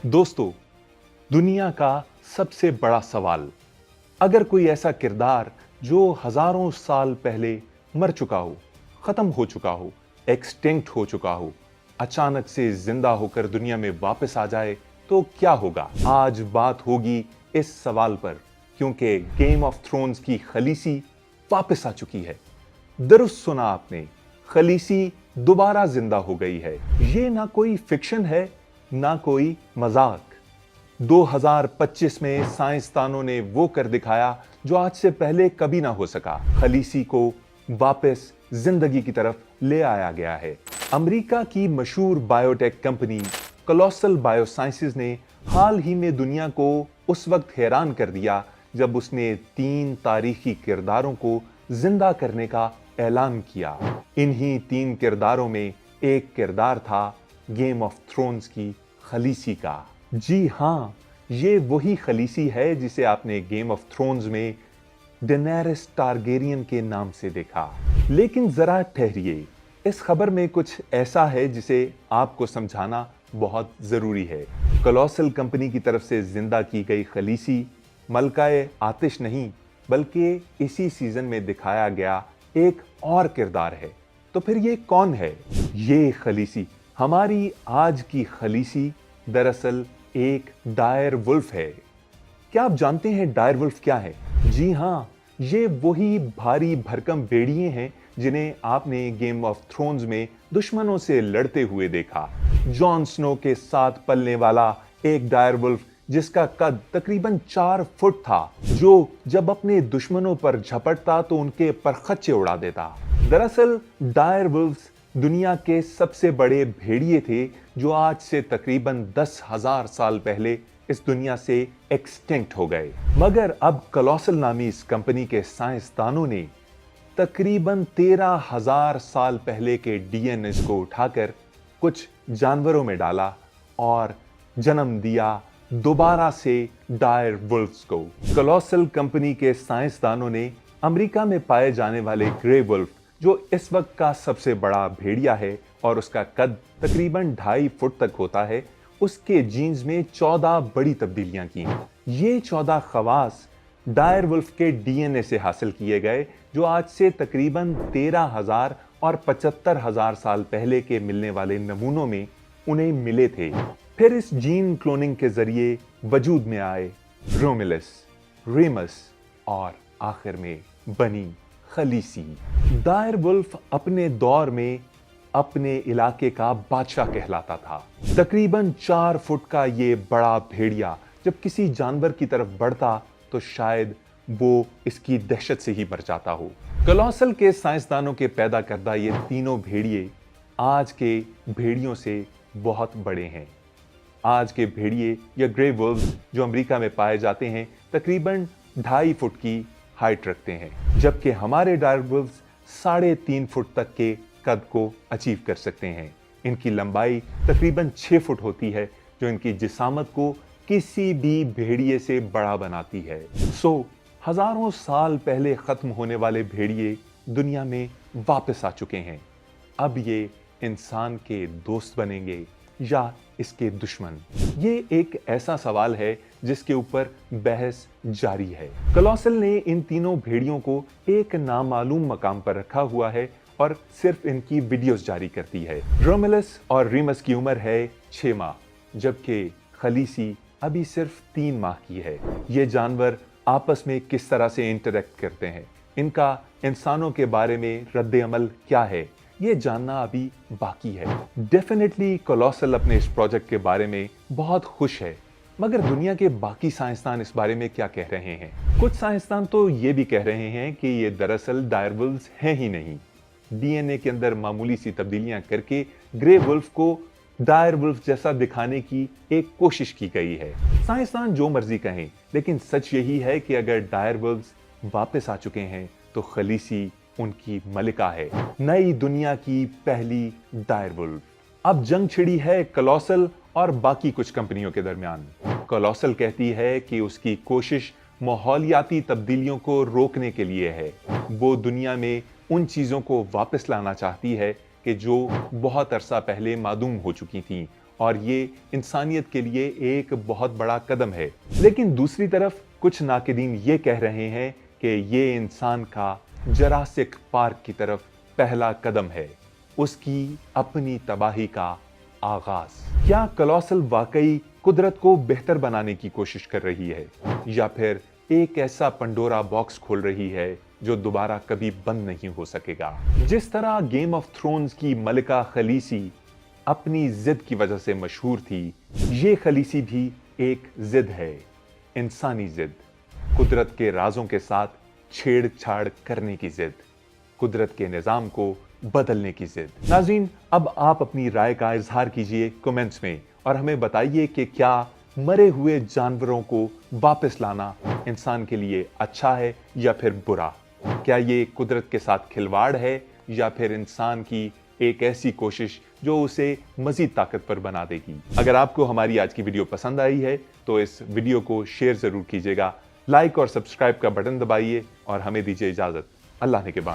दोस्तों, दुनिया का सबसे बड़ा सवाल, अगर कोई ऐसा किरदार जो हजारों साल पहले मर चुका हो, खत्म हो चुका हो, एक्सटिंक्ट हो चुका हो, अचानक से जिंदा होकर दुनिया में वापस आ जाए तो क्या होगा? आज बात होगी इस सवाल पर, क्योंकि गेम ऑफ थ्रोन्स की खलीसी वापस आ चुकी है। दुरुस्त सुना आपने, खलीसी दोबारा जिंदा हो गई है। ये ना कोई फिक्शन है, ना कोई मजाक। 2025 में साइंसदानों ने वो कर दिखाया जो आज से पहले कभी ना हो सका। खलीसी को वापस जिंदगी की तरफ ले आया गया है। अमेरिका की मशहूर बायोटेक कंपनी कोलोसल बायोसाइंसेज ने हाल ही में दुनिया को उस वक्त हैरान कर दिया जब उसने 3 तारीखी किरदारों को जिंदा करने का ऐलान किया। इन्हीं 3 किरदारों में एक किरदार था गेम ऑफ थ्रोन्स की खलीसी का। जी हां, ये वही खलीसी है जिसे आपने गेम ऑफ थ्रोन्स में डेनेरिस टारगेरियन के नाम से देखा। लेकिन जरा ठहरिए, इस खबर में कुछ ऐसा है जिसे आपको समझाना बहुत जरूरी है। कोलोसल कंपनी की तरफ से जिंदा की गई खलीसी मलकाए आतिश नहीं, बल्कि इसी सीजन में दिखाया गया एक और किरदार है। तो फिर ये कौन है? ये खलीसी, हमारी आज की खलीसी दरअसल एक डायर वुल्फ है। क्या आप जानते हैं डायर वुल्फ क्या है? जी हां, ये वही भारी भरकम भेड़िए हैं जिन्हें आपने गेम ऑफ थ्रोन्स में दुश्मनों से लड़ते हुए देखा। जॉन स्नो के साथ पलने वाला एक डायर वुल्फ जिसका कद तकरीबन 4 फुट था, जो जब अपने दुश्मनों पर झपटता तो उनके परखच्चे उड़ा देता। दरअसल डायर वुल्व्स दुनिया के सबसे बड़े भेड़िए थे जो आज से तकरीबन 10,000 साल पहले इस दुनिया से एक्सटिंक्ट हो गए। मगर अब कोलोसल नामी इस कंपनी के साइंसदानों ने तकरीबन 13,000 साल पहले के डीएनए को उठाकर कुछ जानवरों में डाला और जन्म दिया दोबारा से डायर वुल्व्स को। कोलोसल कंपनी के साइंसदानों ने अमेरिका में पाए जाने वाले ग्रे वुल्फ, जो इस वक्त का सबसे बड़ा भेड़िया है और उसका कद तकरीबन 2.5 फुट तक होता है, उसके जीन्स में 14 बड़ी तब्दीलियां की हैं। ये 14 खवास डायर वुल्फ के डीएनए से हासिल किए गए, जो आज से तकरीबन 13,000 और 75,000 साल पहले के मिलने वाले नमूनों में उन्हें मिले थे। फिर इस जीन क्लोनिंग के जरिए वजूद में आए रोमिलस, रेमस और आखिर में बनी खलीसी। डायर वुल्फ अपने दौर में अपने इलाके का बादशाह कहलाता था। तकरीबन 4 फुट का ये बड़ा भेड़िया जब किसी जानवर की तरफ बढ़ता तो शायद वो इसकी दहशत से ही मर जाता हो। कोलोसल के साइंसदानों के पैदा करदा ये तीनों भेड़िए आज के भेड़ियों से बहुत बड़े हैं। आज के भेड़िए या ग्रे वुल्व्स जो अमेरिका में पाए जाते हैं तकरीबन 2.5 फुट की हाइट रखते हैं, जबकि हमारे डायर वुल्व्स 3.5 फुट तक के कद को अचीव कर सकते हैं। इनकी लंबाई तकरीबन 6 फुट होती है, जो इनकी जिसामत को किसी भी भेड़िए से बड़ा बनाती है। हजारों साल पहले खत्म होने वाले भेड़िए दुनिया में वापस आ चुके हैं। अब ये इंसान के दोस्त बनेंगे या इसके दुश्मन? ये एक ऐसा सवाल है जिसके ऊपर बहस जारी है। कोलोसल ने इन तीनों भेड़ियों को एक नामालूम मकाम पर रखा हुआ है और सिर्फ इनकी वीडियोस जारी करती है। रोमिलस और रीमस की उम्र है 6 माह, जबकि खलीसी अभी सिर्फ 3 माह की है। ये जानवर आपस में किस तरह से इंटरेक्ट करते हैं, इनका इंसानों के बारे में रद्द अमल क्या है, ये जानना अभी बाकी है। डेफिनेटली कोलोसल अपने इस प्रोजेक्ट के बारे में बहुत खुश है, मगर दुनिया के बाकी साइंसदान इस बारे में क्या कह रहे हैं? कुछ साइंसदान तो ये भी कह रहे हैं कि ये दरअसल डायर वुल्व्स हैं ही नहीं। डीएनए के अंदर मामूली सी तब्दीलियां करके ग्रे वुल्फ को डायर वुल्फ जैसा दिखाने की एक कोशिश की गई है। साइंसदान जो मर्जी कहें, लेकिन सच यही है कि अगर डायर वुल्व्स वापस आ चुके हैं तो खलीसी उनकी मलिका है, नई दुनिया की पहली डायर वुल्फ। अब जंग छिड़ी है कोलोसल और बाकी कुछ कंपनियों के दरमियान। कोलोसल कहती है कि उसकी कोशिश माहौलियाती तब्दीलियों को रोकने के लिए है। वो दुनिया में उन चीजों को वापस लाना चाहती है कि जो बहुत अरसा पहले मादूम हो चुकी थीं اور یہ انسانیت کے لیے ایک بہت بڑا قدم ہے. لیکن دوسری طرف کچھ ناقدین یہ کہہ رہے ہیں کہ یہ انسان کا جراسک پارک کی طرف پہلا قدم ہے، اس کی اپنی تباہی کا آغاز. کیا کولوسل واقعی قدرت کو بہتر بنانے کی کوشش کر رہی ہے، یا پھر ایک ایسا پنڈورا باکس کھول رہی ہے جو دوبارہ کبھی بند نہیں ہو سکے گا؟ جس طرح گیم آف تھرونز کی ملکہ خلیسی اپنی ضد کی وجہ سے مشہور تھی، یہ خلیسی بھی ایک ضد ہے، انسانی ضد، قدرت کے رازوں کے ساتھ چھیڑ چھاڑ کرنے کی ضد، قدرت کے نظام کو بدلنے کی ضد. ناظرین، اب آپ اپنی رائے کا اظہار کیجئے کمنٹس میں اور ہمیں بتائیے کہ کیا مرے ہوئے جانوروں کو واپس لانا انسان کے لیے اچھا ہے یا پھر برا؟ کیا یہ قدرت کے ساتھ کھلواڑ ہے یا پھر انسان کی ایک ایسی کوشش جو اسے مزید طاقتور بنا دے گی؟ اگر آپ کو ہماری آج کی ویڈیو پسند آئی ہے تو اس ویڈیو کو شیئر ضرور کیجیے گا، لائک اور سبسکرائب کا بٹن دبائیے اور ہمیں دیجیے اجازت. اللہ نے کے بعد.